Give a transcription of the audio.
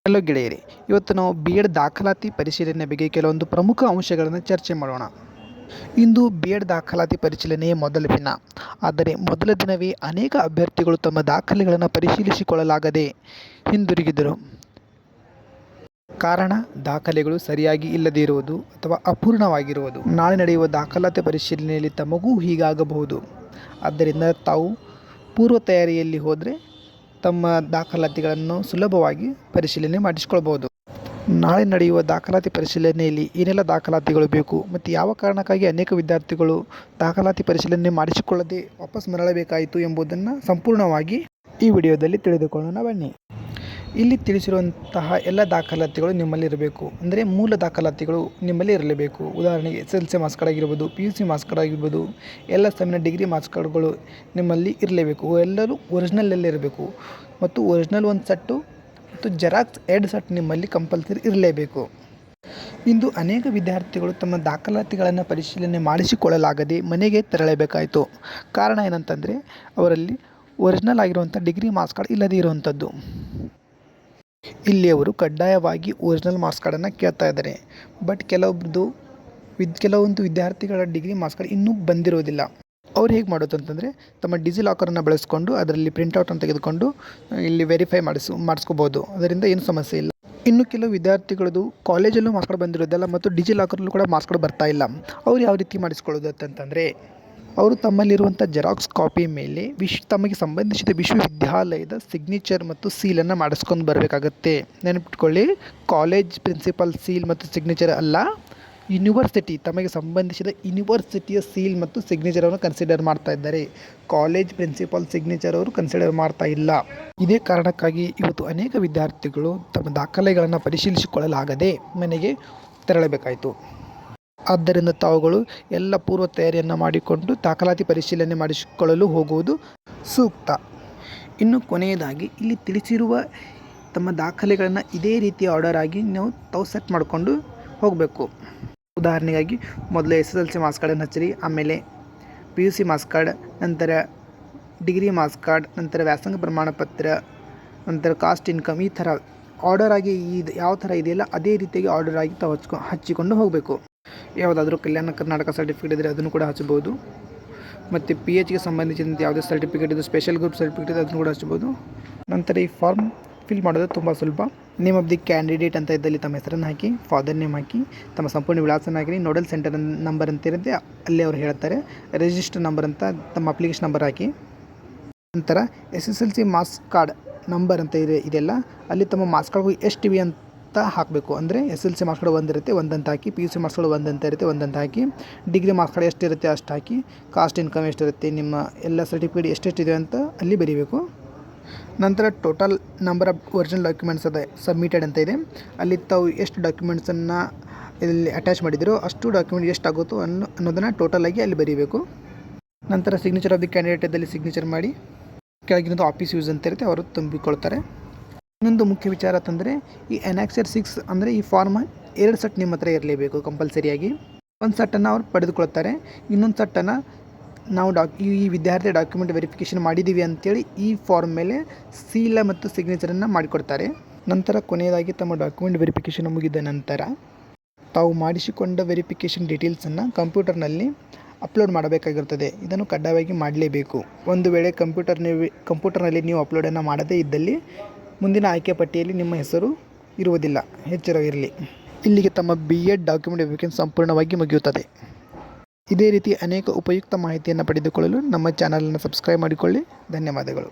Hello ಗೆಳೆಯರಿ, ಇವತ್ತು ನಾವು B Ed ದಾಖಲಾತಿ ಪರಿಶೀಲನೆ ಬಗ್ಗೆ ಕೆಲವೊಂದು ಪ್ರಮುಖ ಅಂಶಗಳನ್ನು ಚರ್ಚೆ ಮಾಡೋಣ. ಇಂದು ಬಿ ಎಡ್ ದಾಖಲಾತಿ ಪರಿಶೀಲನೆಯೇ ಮೊದಲ ದಿನ. ಆದರೆ ಮೊದಲ ದಿನವೇ ಅನೇಕ ಅಭ್ಯರ್ಥಿಗಳು ತಮ್ಮ ದಾಖಲೆಗಳನ್ನು ಪರಿಶೀಲಿಸಿಕೊಳ್ಳಲಾಗದೆ ಹಿಂದಿರುಗಿದರು. ಕಾರಣ ದಾಖಲೆಗಳು ಸರಿಯಾಗಿ ಇಲ್ಲದೇ ಇರುವುದು ಅಥವಾ ಅಪೂರ್ಣವಾಗಿರುವುದು. ನಾಳೆ ನಡೆಯುವ ದಾಖಲಾತಿ ಪರಿಶೀಲನೆಯಲ್ಲಿ ತಮಗೂ ಹೀಗಾಗಬಹುದು. ಆದ್ದರಿಂದ ತಾವು ಪೂರ್ವ ತಯಾರಿಯಲ್ಲಿ ಹೋದರೆ ತಮ್ಮ ದಾಖಲಾತಿಗಳನ್ನು ಸುಲಭವಾಗಿ ಪರಿಶೀಲನೆ ಮಾಡಿಸಿಕೊಳ್ಬೋದು. ನಾಳೆ ನಡೆಯುವ ದಾಖಲಾತಿ ಪರಿಶೀಲನೆಯಲ್ಲಿ ಏನೆಲ್ಲ ದಾಖಲಾತಿಗಳು ಬೇಕು ಮತ್ತು ಯಾವ ಕಾರಣಕ್ಕಾಗಿ ಅನೇಕ ವಿದ್ಯಾರ್ಥಿಗಳು ದಾಖಲಾತಿ ಪರಿಶೀಲನೆ ಮಾಡಿಸಿಕೊಳ್ಳದೆ ವಾಪಸ್ ಮರಳಬೇಕಾಯಿತು ಎಂಬುದನ್ನು ಸಂಪೂರ್ಣವಾಗಿ ಈ ವಿಡಿಯೋದಲ್ಲಿ ತಿಳಿದುಕೊಳ್ಳೋಣ ಬನ್ನಿ. ಇಲ್ಲಿ ತಿಳಿಸಿರುವಂತಹ ಎಲ್ಲ ದಾಖಲಾತಿಗಳು ನಿಮ್ಮಲ್ಲಿ ಇರಬೇಕು. ಅಂದರೆ ಮೂಲ ದಾಖಲಾತಿಗಳು ನಿಮ್ಮಲ್ಲಿ ಇರಲೇಬೇಕು. ಉದಾಹರಣೆಗೆ SSLC ಮಾರ್ಕ್ಸ್ ಕಾರ್ಡ್ ಆಗಿರ್ಬೋದು, PUC ಮಾರ್ಕ್ಸ್ ಕಾರ್ಡ್ ಆಗಿರ್ಬೋದು, ಎಲ್ಲ ಸೆಮಿನ ಡಿಗ್ರಿ ಮಾರ್ಕ್ಸ್ ಕಾರ್ಡ್ಗಳು ನಿಮ್ಮಲ್ಲಿ ಇರಲೇಬೇಕು. ಎಲ್ಲರೂ ಒರಿಜಿನಲಲ್ಲೇ ಇರಬೇಕು ಮತ್ತು ಒರಿಜಿನಲ್ ಒಂದು ಸೆಟ್ಟು ಮತ್ತು ಜೆರಾಕ್ಸ್ 2 ಸೆಟ್ ನಿಮ್ಮಲ್ಲಿ ಕಂಪಲ್ಸರಿ ಇರಲೇಬೇಕು. ಇಂದು ಅನೇಕ ವಿದ್ಯಾರ್ಥಿಗಳು ತಮ್ಮ ದಾಖಲಾತಿಗಳನ್ನು ಪರಿಶೀಲನೆ ಮಾಡಿಸಿಕೊಳ್ಳಲಾಗದೆ ಮನೆಗೆ ತೆರಳಬೇಕಾಯಿತು. ಕಾರಣ ಏನಂತಂದರೆ ಅವರಲ್ಲಿ ಒರಿಜಿನಲ್ ಆಗಿರುವಂಥ ಡಿಗ್ರಿ ಮಾರ್ಕ್ಸ್ ಕಾರ್ಡ್ ಇಲ್ಲದೇ ಇರುವಂಥದ್ದು. ಇಲ್ಲಿ ಅವರು ಕಡ್ಡಾಯವಾಗಿ ಒರಿಜಿನಲ್ ಮಾರ್ಕ್ಸ್ ಕಾರ್ಡನ್ನು ಕೇಳ್ತಾ ಇದ್ದಾರೆ. ಬಟ್ ಕೆಲವೊಂದು ವಿದ್ಯಾರ್ಥಿಗಳ ಡಿಗ್ರಿ ಮಾರ್ಕ್ಸ್ ಕಾರ್ಡ್ ಇನ್ನೂ ಬಂದಿರೋದಿಲ್ಲ. ಅವ್ರು ಹೇಗೆ ಮಾಡೋದು ಅಂತಂದರೆ ತಮ್ಮ ಡಿಜಿಲಾಕರನ್ನು ಬಳಸ್ಕೊಂಡು ಅದರಲ್ಲಿ ಪ್ರಿಂಟೌಟನ್ನು ತೆಗೆದುಕೊಂಡು ಇಲ್ಲಿ ವೆರಿಫೈ ಮಾಡಿಸ್ಕೋಬೋದು. ಅದರಿಂದ ಏನು ಸಮಸ್ಯೆ ಇಲ್ಲ. ಇನ್ನು ಕೆಲವು ವಿದ್ಯಾರ್ಥಿಗಳದ್ದು ಕಾಲೇಜಲ್ಲೂ ಮಾರ್ಕ್ಸ್ ಕಾರ್ಡ್ ಬಂದಿರೋದಿಲ್ಲ ಮತ್ತು ಡಿಜಿಲಾಕರಲ್ಲೂ ಕೂಡ ಮಾರ್ಕ್ಸ್ ಕಾರ್ಡ್ ಬರ್ತಾ ಇಲ್ಲ. ಅವ್ರು ಯಾವ ರೀತಿ ಮಾಡಿಸ್ಕೊಳ್ಳೋದು ಅಂತಂದರೆ ಅವರು ತಮ್ಮಲ್ಲಿರುವಂಥ ಜೆರಾಕ್ಸ್ ಕಾಪಿ ಮೇಲೆ ತಮಗೆ ಸಂಬಂಧಿಸಿದ ವಿಶ್ವವಿದ್ಯಾಲಯದ ಸಿಗ್ನೇಚರ್ ಮತ್ತು ಸೀಲನ್ನು ಮಾಡಿಸ್ಕೊಂಡು ಬರಬೇಕಾಗತ್ತೆ. ನೆನಪಿಟ್ಕೊಳ್ಳಿ, ಕಾಲೇಜ್ ಪ್ರಿನ್ಸಿಪಲ್ ಸೀಲ್ ಮತ್ತು ಸಿಗ್ನೇಚರ್ ಅಲ್ಲ, ಯೂನಿವರ್ಸಿಟಿ ತಮಗೆ ಸಂಬಂಧಿಸಿದ ಯೂನಿವರ್ಸಿಟಿಯ ಸೀಲ್ ಮತ್ತು ಸಿಗ್ನೇಚರನ್ನು ಕನ್ಸಿಡರ್ ಮಾಡ್ತಾ ಇದ್ದಾರೆ. ಕಾಲೇಜ್ ಪ್ರಿನ್ಸಿಪಲ್ ಸಿಗ್ನೇಚರ್ ಅವರು ಕನ್ಸಿಡರ್ ಮಾಡ್ತಾ ಇಲ್ಲ. ಇದೇ ಕಾರಣಕ್ಕಾಗಿ ಇವತ್ತು ಅನೇಕ ವಿದ್ಯಾರ್ಥಿಗಳು ತಮ್ಮ ದಾಖಲೆಗಳನ್ನು ಪರಿಶೀಲಿಸಿಕೊಳ್ಳಲಾಗದೆ ಮನೆಗೆ ತೆರಳಬೇಕಾಯಿತು. ಆದ್ದರಿಂದ ತಾವುಗಳು ಎಲ್ಲ ಪೂರ್ವ ತಯಾರಿಯನ್ನು ಮಾಡಿಕೊಂಡು ದಾಖಲಾತಿ ಪರಿಶೀಲನೆ ಮಾಡಿಸಿಕೊಳ್ಳಲು ಹೋಗುವುದು ಸೂಕ್ತ. ಇನ್ನು ಕೊನೆಯದಾಗಿ ಇಲ್ಲಿ ತಿಳಿಸಿರುವ ತಮ್ಮ ದಾಖಲೆಗಳನ್ನು ಇದೇ ರೀತಿಯ ಆರ್ಡರ್ ಆಗಿ ತಾವು ಸೆಟ್ ಮಾಡಿಕೊಂಡು ಹೋಗಬೇಕು. ಉದಾಹರಣೆಗಾಗಿ ಮೊದಲು SSLC ಮಾರ್ಕ್ಸ್ ಕಾರ್ಡನ್ನು ಹಚ್ಚಿರಿ, ಆಮೇಲೆ PUC ಮಾರ್ಕ್ಸ್ ಕಾರ್ಡ್, ನಂತರ ಡಿಗ್ರಿ ಮಾರ್ಕ್ಸ್ ಕಾರ್ಡ್, ನಂತರ ವ್ಯಾಸಂಗ ಪ್ರಮಾಣ ಪತ್ರ, ನಂತರ ಕಾಸ್ಟ್ ಇನ್ಕಮ್. ಈ ಥರ ಆರ್ಡರ್ ಆಗಿ ಯಾವ ಥರ ಇದೆಯಲ್ಲ ಅದೇ ರೀತಿಯಾಗಿ ಆರ್ಡರ್ ಆಗಿ ತಾವು ಹಚ್ಚಿಕೊಂಡು ಹೋಗಬೇಕು. ಯಾವುದಾದ್ರೂ ಕಲ್ಯಾಣ ಕರ್ನಾಟಕ ಸರ್ಟಿಫಿಕೇಟ್ ಇದ್ದರೆ ಅದನ್ನು ಕೂಡ ಹಚ್ಬೋದು. ಮತ್ತು PHಗೆ ಸಂಬಂಧಿಸಿದಂತೆ ಯಾವುದೇ ಸರ್ಟಿಫಿಕೇಟ್ ಇದು, ಸ್ಪೆಷಲ್ ಗ್ರೂಪ್ ಸರ್ಟಿಫಿಕೇಟ್ ಇದೆ, ಅದನ್ನು ಕೂಡ ಹಚ್ಬೋದು. ನಂತರ ಈ ಫಾರ್ಮ್ ಫಿಲ್ ಮಾಡೋದು ತುಂಬ ಸುಲಭ. ನೇಮ್ ಆಫ್ ದಿ ಕ್ಯಾಂಡಿಡೇಟ್ ಅಂತ ಇದ್ದಲ್ಲಿ ತಮ್ಮ ಹೆಸರನ್ನು ಹಾಕಿ, ಫಾದರ್ ನೇಮ್ ಹಾಕಿ, ತಮ್ಮ ಸಂಪೂರ್ಣ ವಿಳಾಸನ ಹಾಕಿ, ನೋಡಲ್ ಸೆಂಟರ್ ನಂಬರ್ ಅಂತ ಇರುತ್ತೆ ಅಲ್ಲಿ ಅವ್ರು ಹೇಳ್ತಾರೆ, ರಿಜಿಸ್ಟರ್ ನಂಬರ್ ಅಂತ ತಮ್ಮ ಅಪ್ಲಿಕೇಶನ್ ನಂಬರ್ ಹಾಕಿ. ನಂತರ SSLC ಮಾರ್ಕ್ಸ್ ಕಾರ್ಡ್ ನಂಬರ್ ಅಂತ ಇದೆಲ್ಲ ಅಲ್ಲಿ ತಮ್ಮ ಮಾರ್ಕ್ಸ್ ಕಾರ್ಡ್ ಎಷ್ಟಿವೆ ಅಂತ ಹಾಕಬೇಕು. ಅಂದರೆ SSLC ಮಾರ್ಕ್ಸ್ ಕಾರ್ಡ್ ಒಂದಿರುತ್ತೆ ಒಂದಂತ ಹಾಕಿ, PUC ಮಾರ್ಕ್ಸ್ ಕಾರ್ಡ್ ಒಂದಂತ ಇರುತ್ತೆ ಒಂದಂತ ಹಾಕಿ, ಡಿಗ್ರಿ ಮಾರ್ಕ್ಸ್ ಕಾರ್ಡ್ ಎಷ್ಟಿರುತ್ತೆ ಅಷ್ಟು ಹಾಕಿ, ಕಾಸ್ಟ್ ಇನ್ಕಮ್ ಎಷ್ಟಿರುತ್ತೆ, ನಿಮ್ಮ ಎಲ್ಲ ಸರ್ಟಿಫಿಕೇಟ್ ಎಷ್ಟೆಷ್ಟಿದೆ ಅಂತ ಅಲ್ಲಿ ಬರೀಬೇಕು. ನಂತರ total number of original documents ಅದ ಸಬ್ಮಿಟೆಡ್ ಅಂತ ಇದೆ, ಅಲ್ಲಿ ತಾವು ಎಷ್ಟು ಡಾಕ್ಯುಮೆಂಟ್ಸನ್ನು ಇಲ್ಲಿ ಅಟ್ಯಾಚ್ ಮಾಡಿದಿರೋ ಅಷ್ಟು ಡಾಕ್ಯುಮೆಂಟ್ ಎಷ್ಟಾಗುತ್ತೋ ಅನ್ನೋದನ್ನು ಟೋಟಲಾಗಿ ಅಲ್ಲಿ ಬರೀಬೇಕು. ನಂತರ ಸಿಗ್ನೇಚರ್ ಆಫ್ ದಿ ಕ್ಯಾಂಡಿಡೇಟ್ ಇದ್ದಲ್ಲಿ ಸಿಗ್ನೇಚರ್ ಮಾಡಿ, ಕೆಳಗಿನದು ಆಫೀಸ್ ಯೂಸ್ ಅಂತ ಇರುತ್ತೆ ಅವರು ತುಂಬಿಕೊಳ್ತಾರೆ. ಇನ್ನೊಂದು ಮುಖ್ಯ ವಿಚಾರ ಅಂತಂದರೆ ಈ Annexure 6 ಅಂದರೆ ಈ ಫಾರ್ಮ್ 2 ಸೆಟ್ ನಿಮ್ಮ ಹತ್ರ ಇರಲೇಬೇಕು ಕಂಪಲ್ಸರಿಯಾಗಿ. ಒಂದು ಸೆಟ್ಟನ್ನು ಅವ್ರು ಪಡೆದುಕೊಳ್ತಾರೆ, ಇನ್ನೊಂದು ಸೆಟ್ಟನ್ನು ನಾವು ಈ ವಿದ್ಯಾರ್ಥಿ ಡಾಕ್ಯುಮೆಂಟ್ ವೆರಿಫಿಕೇಷನ್ ಮಾಡಿದ್ದೀವಿ ಅಂತೇಳಿ ಈ ಫಾರ್ಮ್ ಮೇಲೆ ಸೀಲ ಮತ್ತು ಸಿಗ್ನೇಚರನ್ನು ಮಾಡಿಕೊಡ್ತಾರೆ. ನಂತರ ಕೊನೆಯದಾಗಿ ತಮ್ಮ ಡಾಕ್ಯುಮೆಂಟ್ ವೆರಿಫಿಕೇಷನ್ ಮುಗಿದ ನಂತರ ತಾವು ಮಾಡಿಸಿಕೊಂಡ ವೆರಿಫಿಕೇಷನ್ ಡೀಟೇಲ್ಸನ್ನು ಕಂಪ್ಯೂಟರ್ನಲ್ಲಿ ಅಪ್ಲೋಡ್ ಮಾಡಬೇಕಾಗಿರುತ್ತದೆ. ಇದನ್ನು ಕಡ್ಡಾಯವಾಗಿ ಮಾಡಲೇಬೇಕು. ಒಂದು ವೇಳೆ ಕಂಪ್ಯೂಟರ್ನಲ್ಲಿ ನೀವು ಅಪ್ಲೋಡನ್ನು ಮಾಡದೇ ಇದ್ದಲ್ಲಿ ಮುಂದಿನ ಆಯ್ಕೆ ಪಟ್ಟಿಯಲ್ಲಿ ನಿಮ್ಮ ಹೆಸರು ಇರುವುದಿಲ್ಲ, ಎಚ್ಚರವಿರಲಿ. ಇಲ್ಲಿಗೆ ತಮ್ಮ BEd ಡಾಕ್ಯುಮೆಂಟ್ ವೆರಿಫಿಕೇಷನ್ ಸಂಪೂರ್ಣವಾಗಿ ಮುಗಿಯುತ್ತದೆ. ಇದೇ ರೀತಿ ಅನೇಕ ಉಪಯುಕ್ತ ಮಾಹಿತಿಯನ್ನು ಪಡೆದುಕೊಳ್ಳಲು ನಮ್ಮ ಚಾನಲನ್ನು ಸಬ್ಸ್ಕ್ರೈಬ್ ಮಾಡಿಕೊಳ್ಳಿ. ಧನ್ಯವಾದಗಳು.